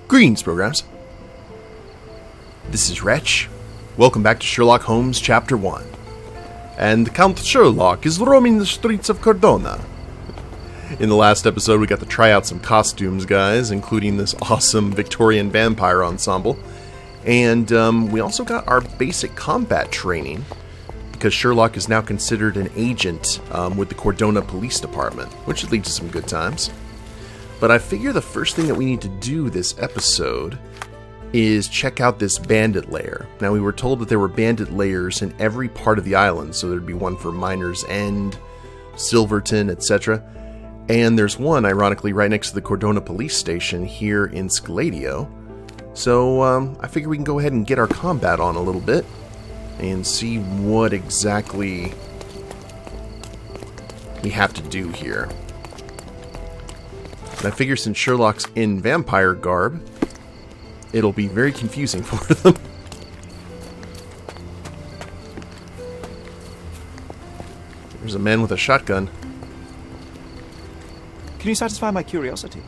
Greetings, programs. This is Wretch. Welcome back to Sherlock Holmes Chapter 1. And Count Sherlock is roaming the streets of Cordona. In the last episode, we got to try out some costumes, guys, including this awesome Victorian vampire ensemble. And we also got our basic combat training, because Sherlock is now considered an agent with the Cordona Police Department, which should lead to some good times. But I figure the first thing that we need to do this episode is check out this bandit lair. Now, we were told that there were bandit lairs in every part of the island, so there'd be one for Miner's End, Silverton, etc. And there's one, ironically, right next to the Cordona Police Station here in Scaladio. So I figure we can go ahead and get our combat on a little bit and see what exactly we have to do here. And I figure since Sherlock's in vampire garb, it'll be very confusing for them. There's a man with a shotgun. Can you satisfy my curiosity?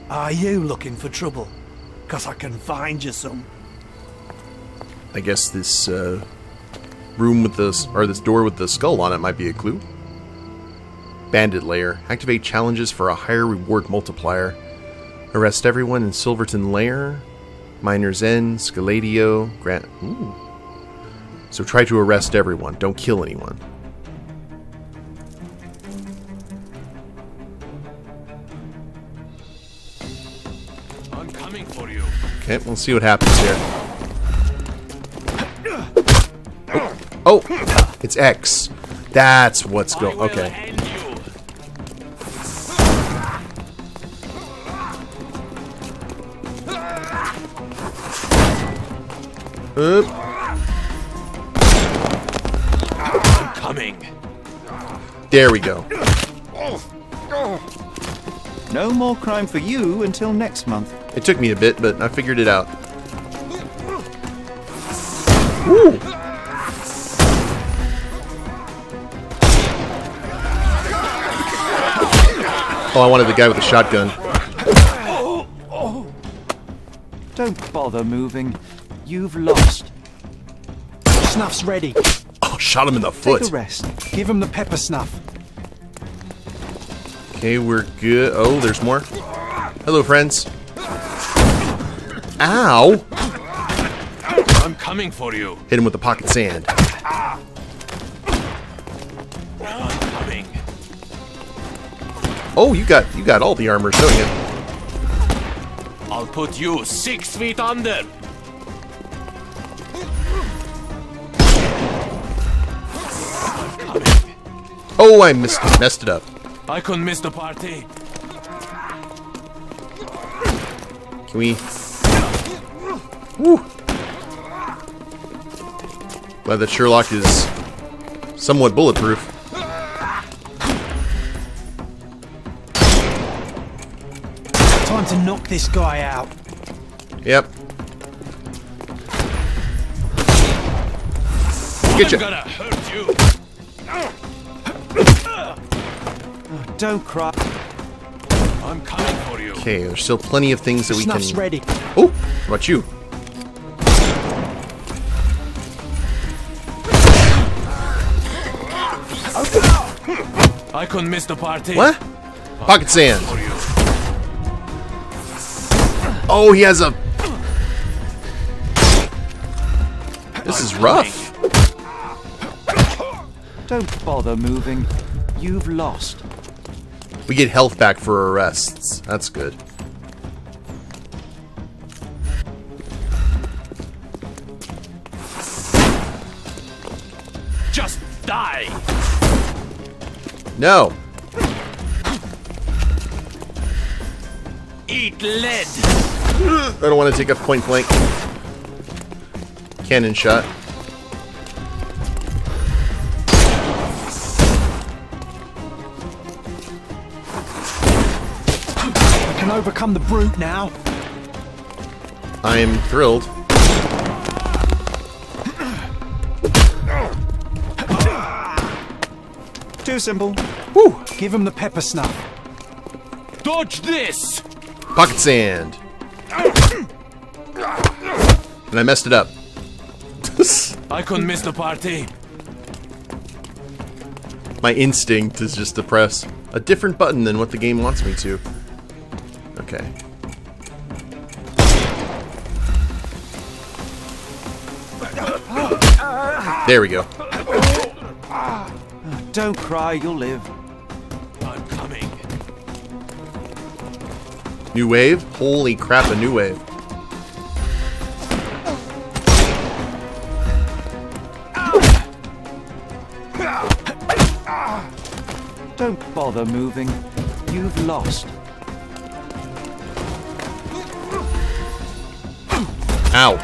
Are you looking for trouble? 'Cause I can find you some. I guess this room with this door with the skull on it might be a clue. Bandit lair. Activate challenges for a higher reward multiplier. Arrest everyone in Silverton Lair, Miner's End, Scaladio, Grant. Ooh. So try to arrest everyone. Don't kill anyone. I'm coming for you. Okay, we'll see what happens here. Oh, it's X. That's what's going. Okay. I'm coming. There we go. No more crime for you until next month. It took me a bit, but I figured it out. Woo! Oh, I wanted the guy with the shotgun. Don't bother moving. You've lost. Snuff's ready. Oh, shot him in the Take foot. a rest. Give him the pepper snuff. Okay, we're good. Oh, there's more. Hello, friends. Ow! I'm coming for you. Hit him with the pocket sand. I'm coming. Oh, you got all the armor, don't you? I'll put you 6 feet under. Oh, I messed it up. I couldn't miss the party. Can we? Woo! Glad that Sherlock is somewhat bulletproof. Time to knock this guy out. Yep. Get I'm you. gonna hurt you. Don't cry. I'm coming for you. Okay, there's still plenty of things that we Snuff's can. ready. Oh, how about you? I couldn't miss the party. What? Pocket sand. For you. Oh, he has a. This is rough. Don't bother moving. You've lost. We get health back for arrests. That's good. Just die. No. Eat lead. I don't want to take a point blank cannon shot. I can overcome the brute now. I am thrilled. Too simple. Woo! Give him the pepper snuff. Dodge this! Pocket sand. And I messed it up. I couldn't miss the party. My instinct is just to press a different button than what the game wants me to. Okay. There we go. Don't cry, you'll live. I'm coming. New wave? Holy crap, a new wave. Don't bother moving. You've lost. Ow.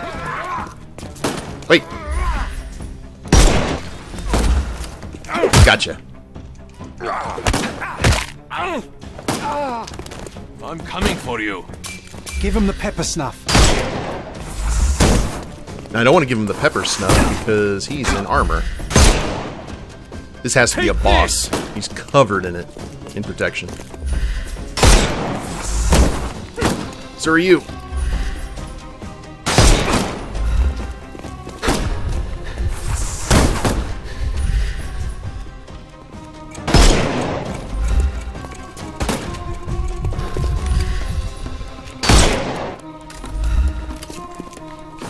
Wait. Gotcha. I'm coming for you. Give him the pepper snuff. Now, I don't want to give him the pepper snuff because he's in armor. This has to be a boss. He's covered in it. In protection. So are you.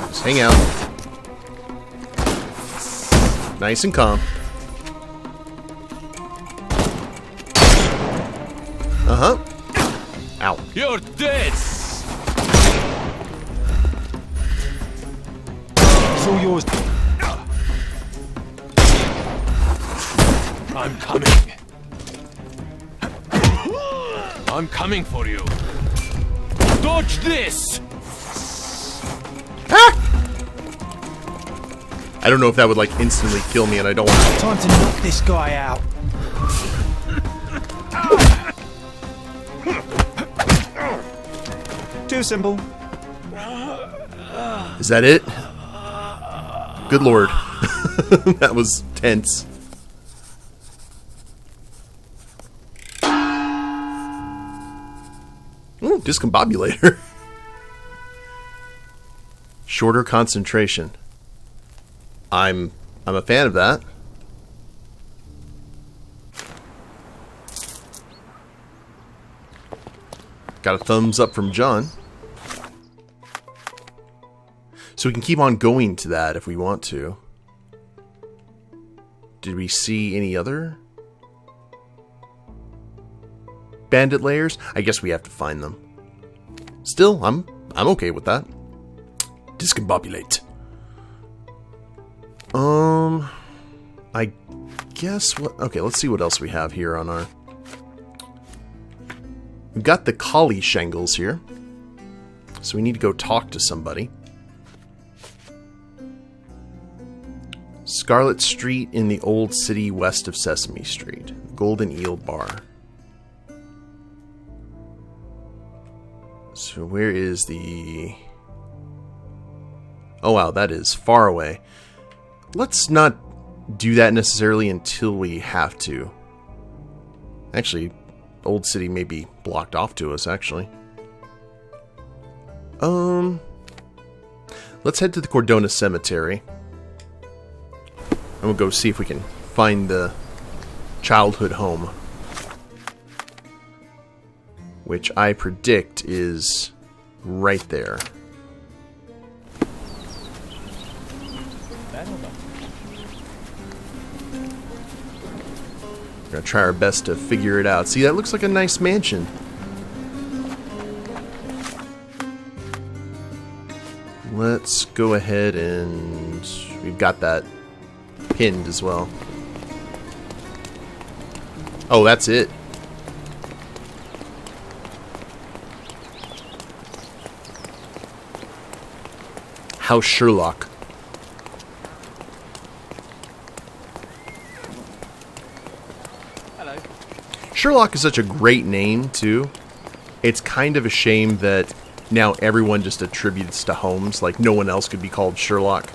Just hang out. Nice and calm. Uh-huh. Ow. You're dead. It's all yours. I'm coming. I'm coming for you. Dodge this. Ah! I don't know if that would like instantly kill me, and I don't want to. Time to knock this guy out. Too simple. Is that it? Good lord. That was tense. Ooh, discombobulator. Shorter concentration. I'm a fan of that. Got a thumbs up from John. So we can keep on going to that if we want to. Did we see any other bandit lairs? I guess we have to find them. Still, I'm okay with that. Discombobulate. I guess what... Okay, let's see what else we have here on our... We've got the collie shingles here. So we need to go talk to somebody. Scarlet Street in the Old City west of Sesame Street. Golden Eel Bar. So where is the... Oh wow, that is far away. Let's not do that necessarily until we have to. Actually, Old City may be blocked off to us, actually. Let's head to the Cordona Cemetery. And we'll go see if we can find the childhood home. Which I predict is right there. We're gonna try our best to figure it out. See, that looks like a nice mansion. Let's go ahead and... We've got that pinned as well. Oh, that's it. House Sherlock. Hello. Sherlock is such a great name, too. It's kind of a shame that now everyone just attributes to Holmes. Like, no one else could be called Sherlock.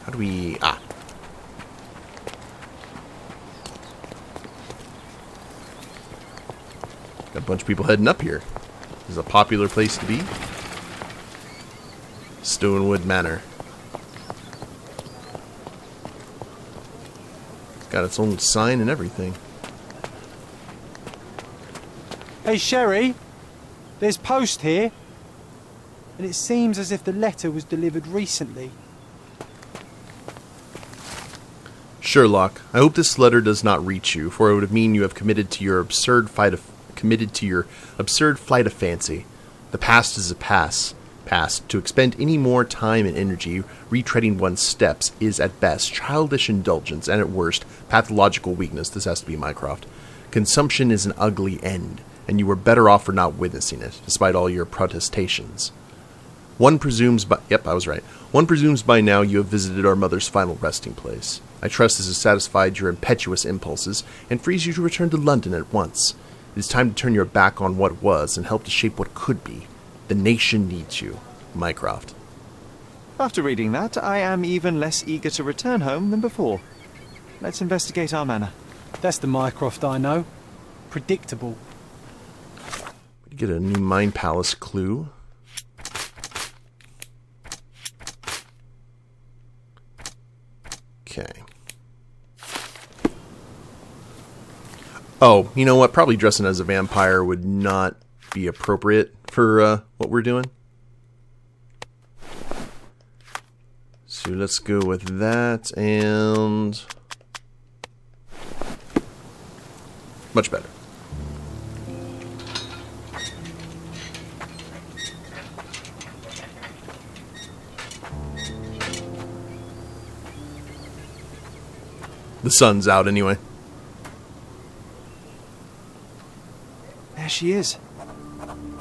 How do we... Ah. Got a bunch of people heading up here. is a popular place to be. Stonewood Manor. It's got its own sign and everything. Hey, Sherry, there's post here, and it seems as if the letter was delivered recently. Sherlock, I hope this letter does not reach you, for it would mean you have committed to your absurd flight of fancy. The past is a past. To expend any more time and energy retreading one's steps is at best childish indulgence, and at worst pathological weakness. This has to be Mycroft. Consumption is an ugly end, and you were better off for not witnessing it, despite all your protestations. One presumes by now you have visited our mother's final resting place. I trust this has satisfied your impetuous impulses, and frees you to return to London at once. It is time to turn your back on what was, and help to shape what could be. The nation needs you. Mycroft. After reading that, I am even less eager to return home than before. Let's investigate our manor. That's the Mycroft I know. Predictable. We get a new Mind Palace clue. Okay. Oh, you know what? Probably dressing as a vampire would not be appropriate for what we're doing. So let's go with that, and much better. The sun's out anyway. There she is.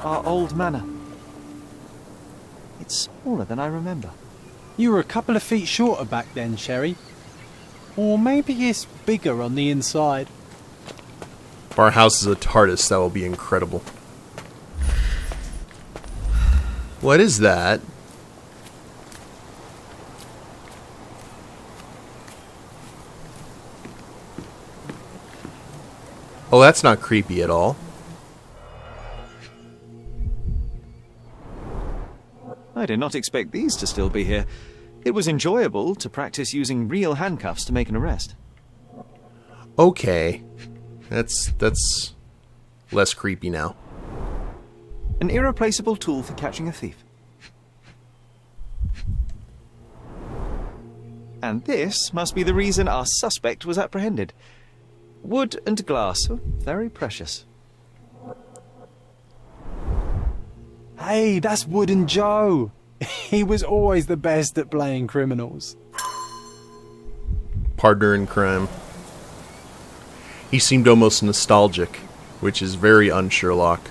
Our old manor. It's smaller than I remember. You were a couple of feet shorter back then, Sherry. Or maybe it's bigger on the inside. If our house is a TARDIS, that will be incredible. What is that? Oh, that's not creepy at all. I did not expect these to still be here. It was enjoyable to practice using real handcuffs to make an arrest. Okay. That's less creepy now. An irreplaceable tool for catching a thief. And this must be the reason our suspect was apprehended. Wood and glass, very precious. Hey, that's Wooden Joe. He was always the best at playing criminals. Partner in crime. He seemed almost nostalgic, which is very un-Sherlock.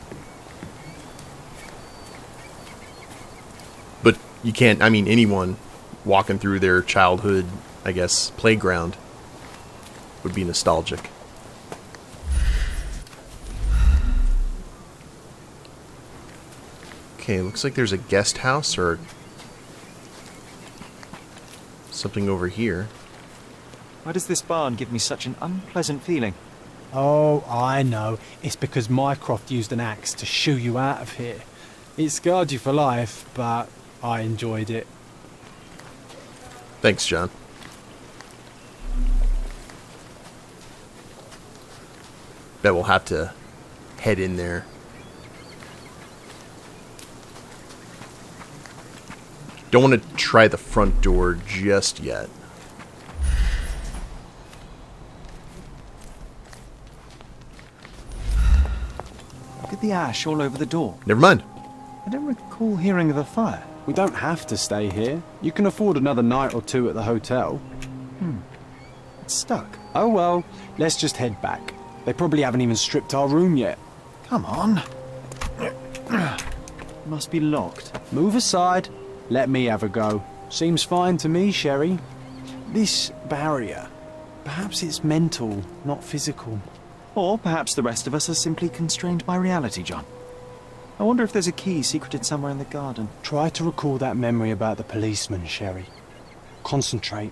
But you can't, I mean, anyone walking through their childhood, I guess, playground would be nostalgic. Okay, looks like there's a guest house or something over here. Why does this barn give me such an unpleasant feeling? Oh, I know. It's because Mycroft used an axe to shoo you out of here. It scarred you for life, but I enjoyed it. Thanks, John. Bet we'll have to head in there. Don't want to try the front door just yet. Look at the ash all over the door. Never mind. I don't recall hearing of a fire. We don't have to stay here. You can afford another night or two at the hotel. It's stuck. Oh well, let's just head back. They probably haven't even stripped our room yet. Come on. Must be locked. Move aside. Let me have a go. Seems fine to me, Sherry. This barrier, perhaps it's mental, not physical. Or perhaps the rest of us are simply constrained by reality, John. I wonder if there's a key secreted somewhere in the garden. Try to recall that memory about the policeman, Sherry. Concentrate.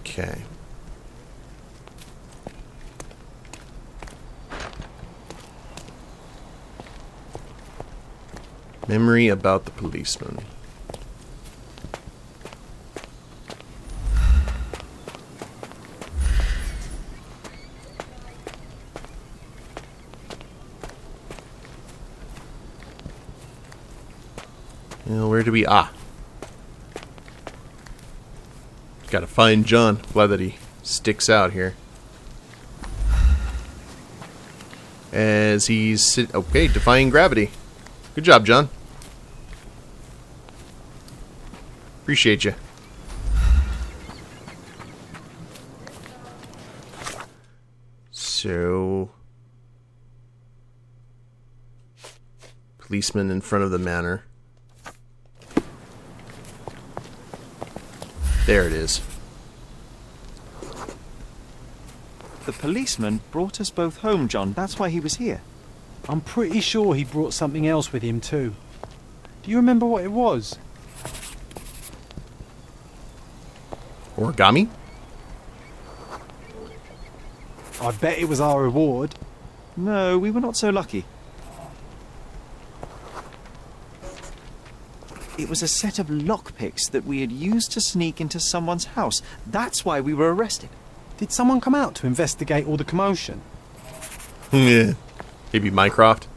Okay. Memory about the policeman. Where do we... Gotta find John. Glad that he sticks out here. As he's... Okay, defying gravity. Good job, John. Appreciate you. So... Policeman in front of the manor. There it is. The policeman brought us both home, John. That's why he was here. I'm pretty sure he brought something else with him too. Do you remember what it was? Origami? I bet it was our reward. No, we were not so lucky. It was a set of lockpicks that we had used to sneak into someone's house. That's why we were arrested. Did someone come out to investigate all the commotion? Yeah. Maybe Mycroft?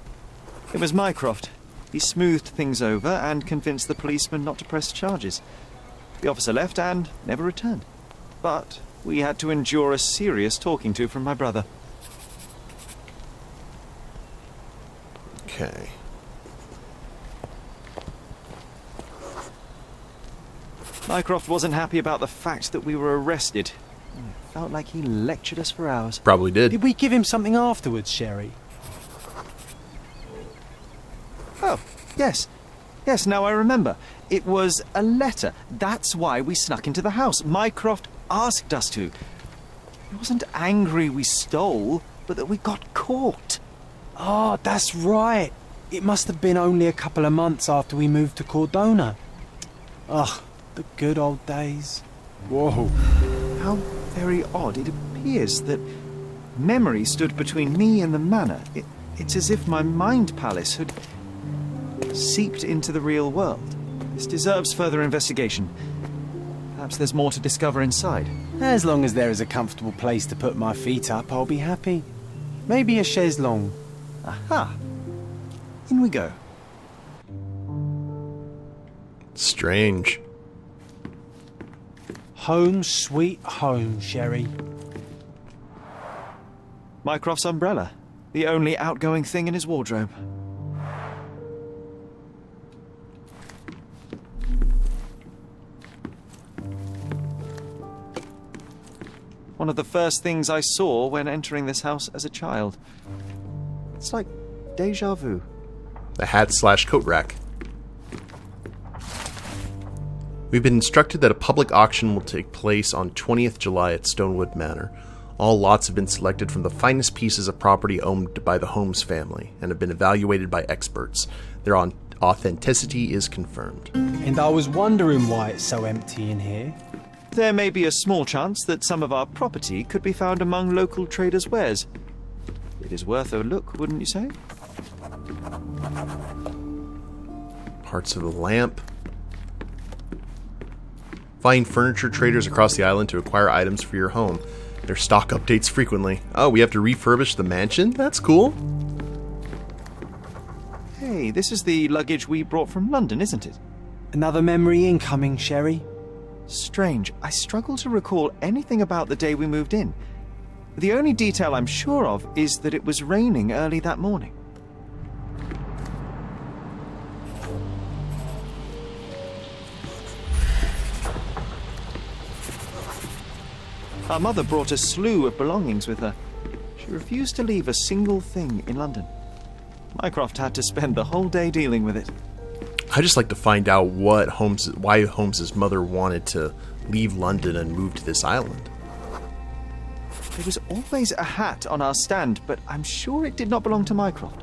It was Mycroft. He smoothed things over and convinced the policeman not to press charges. The officer left and never returned. But we had to endure a serious talking to from my brother. Okay. Mycroft wasn't happy about the fact that we were arrested. It felt like he lectured us for hours. Probably did. Did we give him something afterwards, Sherry? Oh, yes. Yes, now I remember. It was a letter. That's why we snuck into the house. Mycroft asked us to. He wasn't angry we stole, but that we got caught. Oh, that's right. It must have been only a couple of months after we moved to Cordona. Ugh, the good old days. Whoa. How very odd. It appears that memory stood between me and the manor. It's as if my mind palace had seeped into the real world. This deserves further investigation. Perhaps there's more to discover inside. As long as there is a comfortable place to put my feet up, I'll be happy. Maybe a chaise longue. Aha! In we go. Strange. Home sweet home, Sherry. Mycroft's umbrella. The only outgoing thing in his wardrobe. One of the first things I saw when entering this house as a child. It's like déjà vu. The hat/coat rack. We've been instructed that a public auction will take place on 20th July at Stonewood Manor. All lots have been selected from the finest pieces of property owned by the Holmes family and have been evaluated by experts. Their authenticity is confirmed. And I was wondering why it's so empty in here. There may be a small chance that some of our property could be found among local traders' wares. It is worth a look, wouldn't you say? Parts of the lamp. Find furniture traders across the island to acquire items for your home. Their stock updates frequently. Oh, we have to refurbish the mansion? That's cool. Hey, this is the luggage we brought from London, isn't it? Another memory incoming, Sherry. Strange. I struggle to recall anything about the day we moved in. The only detail I'm sure of is that it was raining early that morning. Our mother brought a slew of belongings with her. She refused to leave a single thing in London. Mycroft had to spend the whole day dealing with it. I just like to find out why Holmes's mother wanted to leave London and move to this island. There was always a hat on our stand, but I'm sure it did not belong to Mycroft.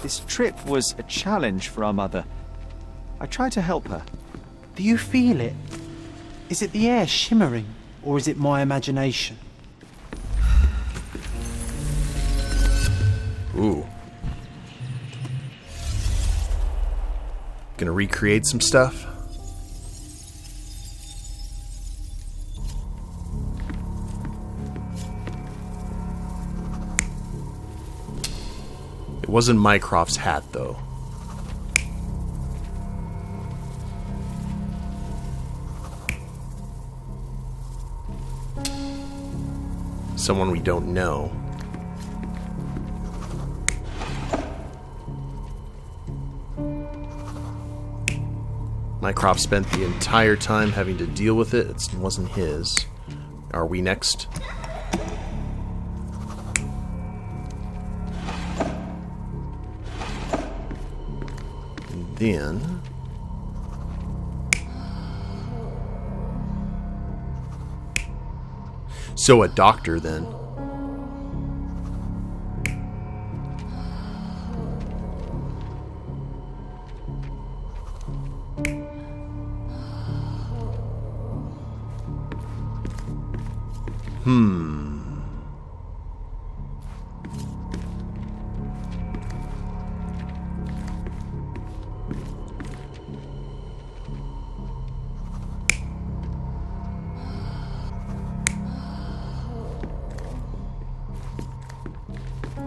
This trip was a challenge for our mother. I tried to help her. Do you feel it? Is it the air shimmering, or is it my imagination? to recreate some stuff. It wasn't Mycroft's hat, though. Someone we don't know. Mycroft spent the entire time having to deal with it. It wasn't his. Are we next? And then... So a doctor, then.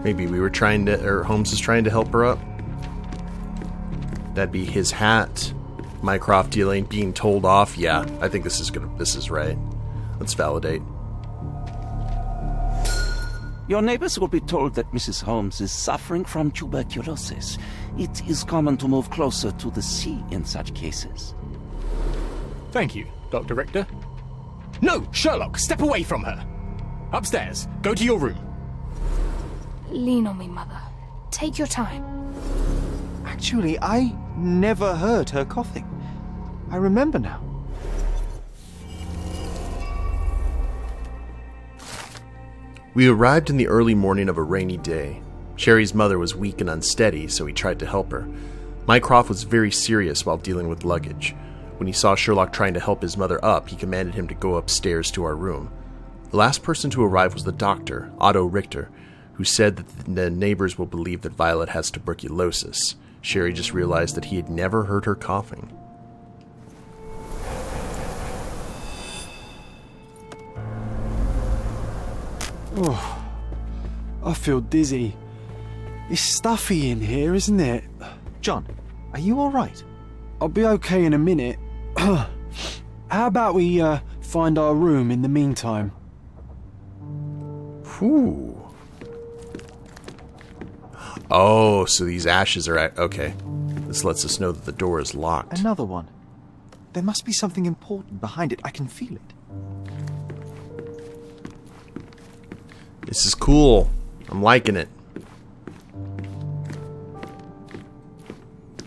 Maybe we were trying to, or Holmes is trying to help her up. That'd be his hat. Mycroft dealing, being told off. Yeah, I think this is right. Let's validate. Your neighbors will be told that Mrs. Holmes is suffering from tuberculosis. It is common to move closer to the sea in such cases. Thank you, Dr. Richter. No, Sherlock, step away from her. Upstairs. Go to your room. Lean on me, Mother. Take your time. Actually, I never heard her coughing. I remember now. We arrived in the early morning of a rainy day. Sherry's mother was weak and unsteady, so he tried to help her. Mycroft was very serious while dealing with luggage. When he saw Sherlock trying to help his mother up, he commanded him to go upstairs to our room. The last person to arrive was the doctor, Otto Richter, who said that the neighbors will believe that Violet has tuberculosis. Sherry just realized that he had never heard her coughing. Oh, I feel dizzy. It's stuffy in here, isn't it? John, are you all right? I'll be okay in a minute. How about we find our room in the meantime? Ooh. Oh, so these ashes are okay. This lets us know that the door is locked. Another one. There must be something important behind it. I can feel it. This is cool. I'm liking it.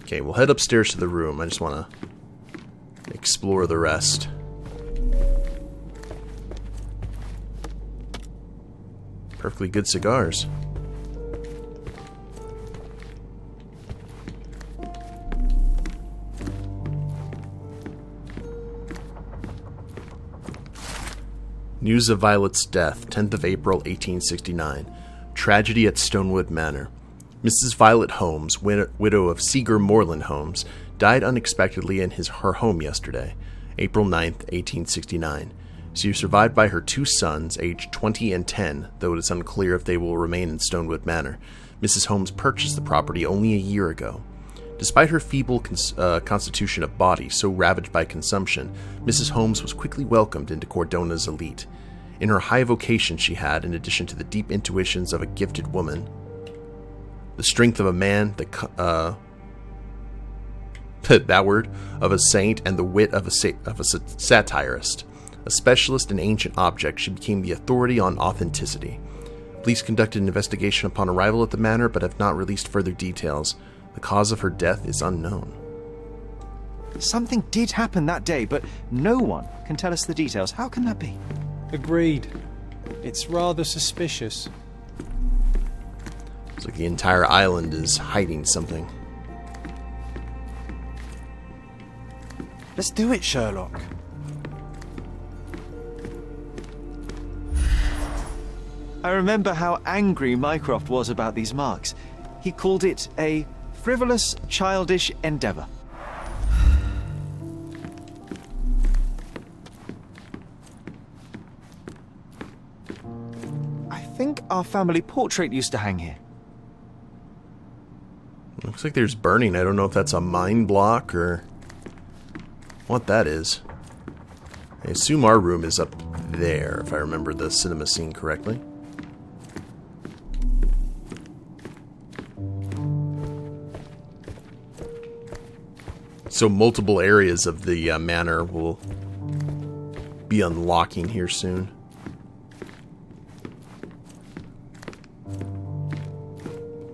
Okay, we'll head upstairs to the room. I just want to explore the rest. Perfectly good cigars. News of Violet's death, 10th of April, 1869. Tragedy at Stonewood Manor. Mrs. Violet Holmes, widow of Seeger Moreland Holmes, died unexpectedly in her home yesterday, April 9th, 1869. She was survived by her two sons, aged 20 and 10, though it is unclear if they will remain in Stonewood Manor. Mrs. Holmes purchased the property only a year ago. Despite her feeble constitution of body, so ravaged by consumption, Mrs. Holmes was quickly welcomed into Cordona's elite. In her high vocation she had, in addition to the deep intuitions of a gifted woman, the strength of a man, of a saint, and the wit of a satirist. A specialist in ancient objects, she became the authority on authenticity. Police conducted an investigation upon arrival at the manor, but have not released further details. The cause of her death is unknown. Something did happen that day, but no one can tell us the details. How can that be? Agreed. It's rather suspicious. It's like the entire island is hiding something. Let's do it, Sherlock. I remember how angry Mycroft was about these marks. He called it a frivolous, childish endeavour. think our family portrait used to hang here. Looks like there's burning. I don't know if that's a mine block or what that is. I assume our room is up there, if I remember the cinema scene correctly. So multiple areas of the manor will be unlocking here soon.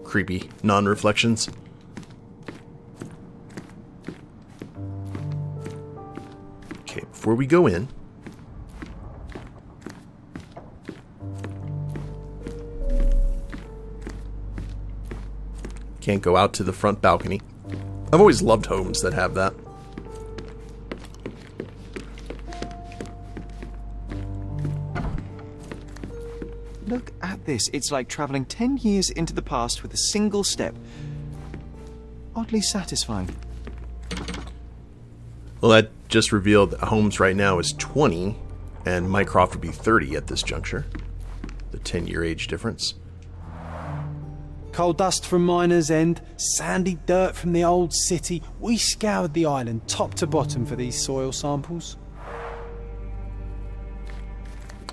Creepy non-reflections. Okay, before we go in, can't go out to the front balcony. I've always loved homes that have that. Look at this. It's like travelling 10 years into the past with a single step. Oddly satisfying. Well, that just revealed that Holmes right now is 20, and Mycroft would be 30 at this juncture. The 10-year age difference. Coal dust from Miner's End, sandy dirt from the old city. We scoured the island top to bottom for these soil samples.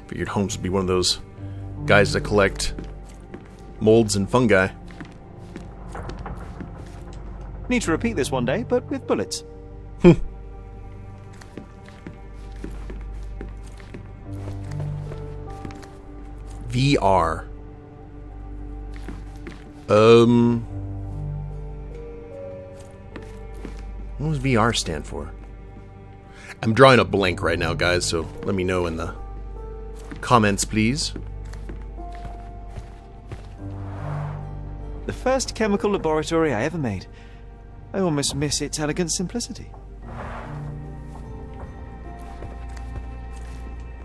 Figured Holmes would be one of those guys that collect molds and fungi. Need to repeat this one day, but with bullets. VR. What does VR stand for? I'm drawing a blank right now, guys, so let me know in the comments, please. The first chemical laboratory I ever made. I almost miss its elegant simplicity.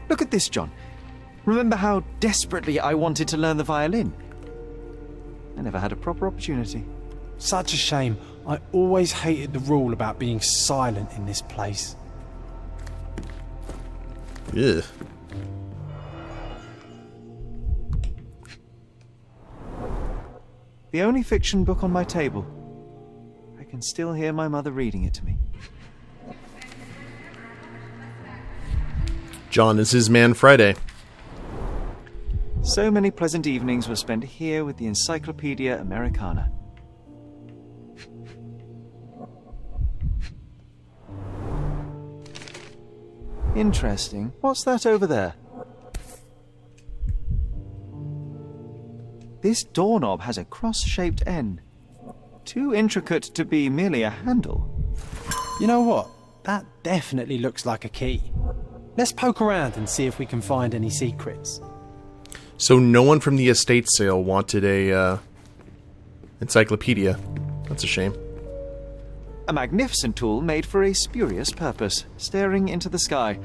Look at this, John. Remember how desperately I wanted to learn the violin? I never had a proper opportunity. Such a shame. I always hated the rule about being silent in this place. Ugh. The only fiction book on my table. I can still hear my mother reading it to me. John is his man Friday. So many pleasant evenings were spent here with the Encyclopedia Americana. Interesting. What's that over there? This doorknob has a cross-shaped N. Too intricate to be merely a handle. You know what? That definitely looks like a key. Let's poke around and see if we can find any secrets. So no one from the estate sale wanted a encyclopedia. That's a shame. A magnificent tool made for a spurious purpose, staring into the sky.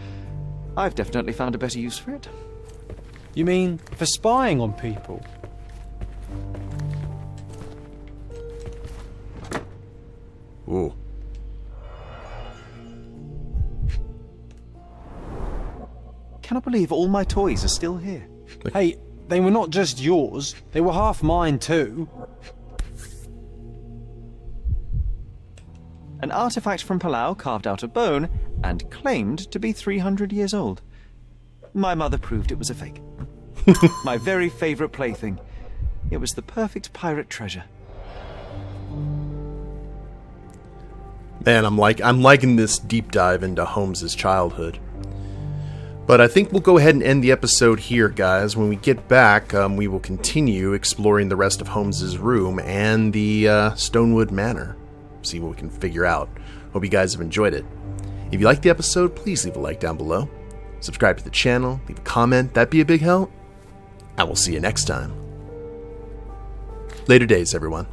I've definitely found a better use for it. You mean for spying on people? Ooh. Cannot believe all my toys are still here. Hey, they were not just yours, they were half mine too. An artifact from Palau carved out of bone and claimed to be 300 years old. My mother proved it was a fake. My very favourite plaything. It was the perfect pirate treasure. Man, I'm liking this deep dive into Holmes's childhood. But I think we'll go ahead and end the episode here, guys. When we get back, we will continue exploring the rest of Holmes's room and the Stonewood Manor. See what we can figure out. Hope you guys have enjoyed it. If you liked the episode, please leave a like down below. Subscribe to the channel, leave a comment, that'd be a big help. And we'll see you next time. Later days, everyone.